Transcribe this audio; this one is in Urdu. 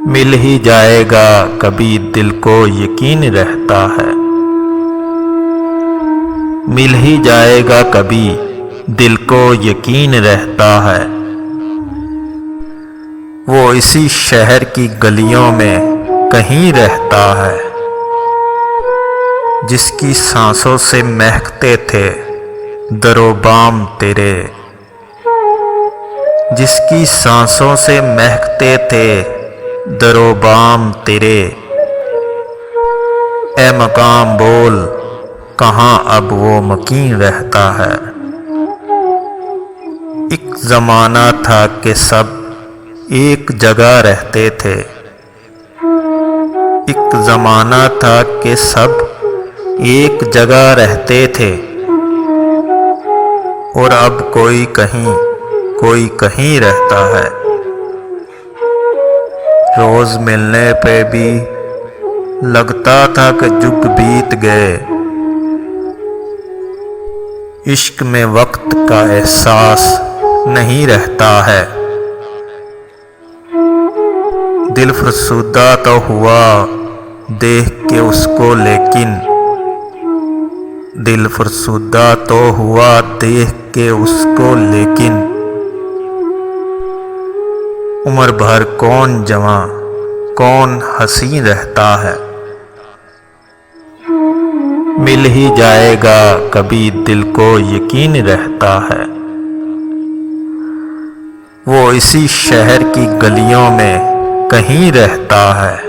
مل ہی جائے گا کبھی دل کو یقین رہتا ہے، مل ہی جائے گا کبھی دل کو یقین رہتا ہے۔ وہ اسی شہر کی گلیوں میں کہیں رہتا ہے، جس کی سانسوں سے مہکتے تھے در و بام تیرے، جس کی سانسوں سے مہکتے تھے در و بام تیرے۔ اے مقام بول کہاں اب وہ مکین رہتا ہے۔ ایک زمانہ تھا کہ سب ایک جگہ رہتے تھے، ایک زمانہ تھا کہ سب ایک جگہ رہتے تھے، اور اب کوئی کہیں رہتا ہے۔ روز ملنے پہ بھی لگتا تھا کہ جگ بیت گئے، عشق میں وقت کا احساس نہیں رہتا ہے۔ دل فرسودہ تو ہوا دیکھ کے اس کو، لیکن دل فرسودہ تو ہوا دیکھ کے اس کو، لیکن عمر بھر کون جواں کون حسین رہتا ہے۔ مل ہی جائے گا کبھی دل کو یقین رہتا ہے۔ وہ اسی شہر کی گلیوں میں کہیں رہتا ہے۔